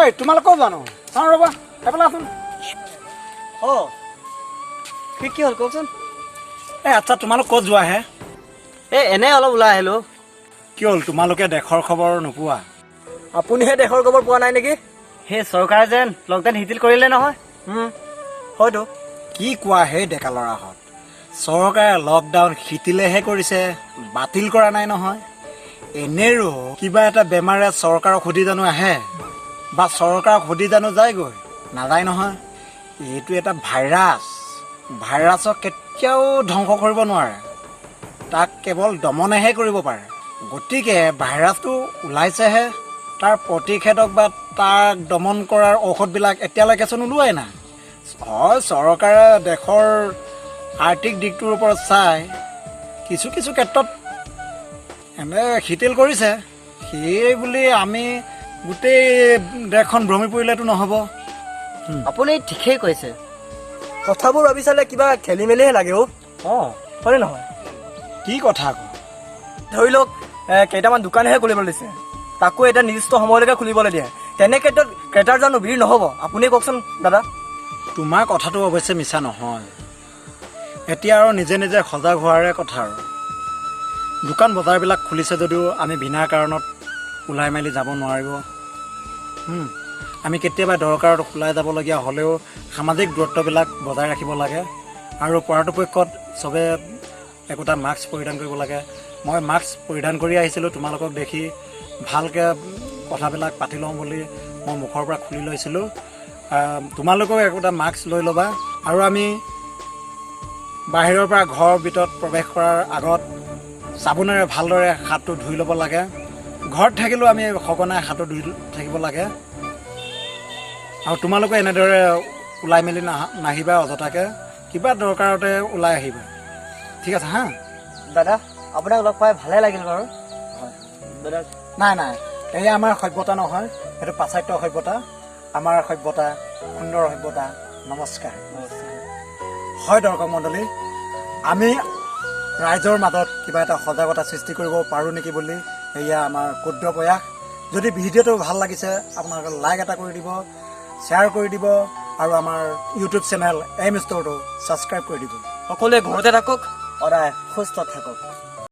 ঐ তোমালোক ক'ত জানো চাওঁ ৰ'বা এইফালে আছোন কি হ'ল কওকচোন আচ্ছা তোমালোক ক'ত যোৱাহে এনে অলপ ওলাই আহিলোঁ কি হ'ল তোমালোকে দেশৰ খবৰ নোপোৱা আপুনিহে দেশৰ খবৰ পোৱা নাই নেকি সেই চৰকাৰে যেন লকডাউন শিথিল কৰিলে নহয় হয়তো কি কোৱা হে ডেকা ল'ৰাহঁত চৰকাৰে লকডাউন শিথিলেহে কৰিছে বাতিল কৰা নাই নহয় এনেৰো কিবা এটা বেমাৰে চৰকাৰক সুধি জানো আহে বা চৰকাৰক সুধি জানো যায়গৈ নাযায় নহয় এইটো এটা ভাইৰাছক কেতিয়াও ধ্বংস কৰিব নোৱাৰে তাক কেৱল দমনহে কৰিব পাৰে গতিকে ভাইৰাছটো ওলাইছেহে তাৰ প্ৰতিষেধক বা তাক দমন কৰাৰ ঔষধবিলাক এতিয়ালৈকেচোন ওলোৱাই নাই হয় চৰকাৰে দেশৰ আৰ্থিক দিশটোৰ ওপৰত চাই কিছু ক্ষেত্ৰত এনে শিথিল কৰিছে সেই বুলি আমি গোটেই দেশখন ভ্ৰমি পৰিলেতো নহ'ব আপুনি ঠিকেই কৈছে কথাবোৰ ভাবি চালে কিবা খেলি মেলিহে লাগে হয়নে নহয় কি কথা আকৌ ধৰি লওক কেইটামান দোকানহে খুলিবলৈ দিছে তাকো এটা নিৰ্দিষ্ট সময়লৈকে খুলিবলৈ দিয়ে তেনে ক্ষেত্ৰত ক্ৰেতাৰ জানো ভিৰ নহ'ব আপুনি কওকচোন দাদা তোমাৰ কথাটো অৱশ্যে মিছা নহয় এতিয়া আৰু নিজে সজাগ হোৱাৰে কথা আৰু দোকান বজাৰবিলাক খুলিছে যদিও আমি বিনা কাৰণত ওলাই মেলি যাব নোৱাৰিব আমি কেতিয়াবা দৰকাৰত ওলাই যাবলগীয়া হ'লেও সামাজিক দূৰত্ববিলাক বজাই ৰাখিব লাগে আৰু পৰাপক্ষত চবে একোটা মাস্ক পৰিধান কৰিব লাগে মই মাস্ক পৰিধান কৰি আহিছিলোঁ তোমালোকক দেখি ভালকৈ কথাবিলাক পাতি লওঁ বুলি মই মুখৰ পৰা খুলি লৈছিলোঁ তোমালোকেও একোটা মাস্ক লৈ ল'বা আৰু আমি বাহিৰৰ পৰা ঘৰৰ ভিতৰত প্ৰৱেশ কৰাৰ আগত চাবোনেৰে ভালদৰে হাতটো ধুই ল'ব লাগে ঘৰত থাকিলেও আমি সঘনাই হাতটো ধুই থাকিব লাগে আৰু তোমালোকে এনেদৰে ওলাই মেলি নাহিবা অযথাকৈ কিবা দৰকাৰতে ওলাই আহিবা ঠিক আছে হা দাদা আপোনাক লগ পাই ভালে লাগিল বাৰু হয় দাদা নাই এয়া আমাৰ সভ্যতা নহয় সেইটো পাশ্চাত্য সভ্যতা আমাৰ সভ্যতা সুন্দৰ সভ্যতা নমস্কাৰ হয় দৰ্শক মণ্ডলী আমি ৰাইজৰ মাজত কিবা এটা সজাগতা সৃষ্টি কৰিব পাৰোঁ নেকি বুলি এয়া আমাৰ ক্ষুদ্ৰ প্ৰয়াস যদি ভিডিঅ'টো ভাল লাগিছে আপোনালোকে লাইক এটা কৰি দিব শ্বেয়াৰ কৰি দিব আৰু আমাৰ ইউটিউব চেনেল এম ষ্ট'ৰটো ছাবস্ক্ৰাইব কৰি দিব সকলোৱে ঘৰতে থাকক সদায় সুস্থ থাকক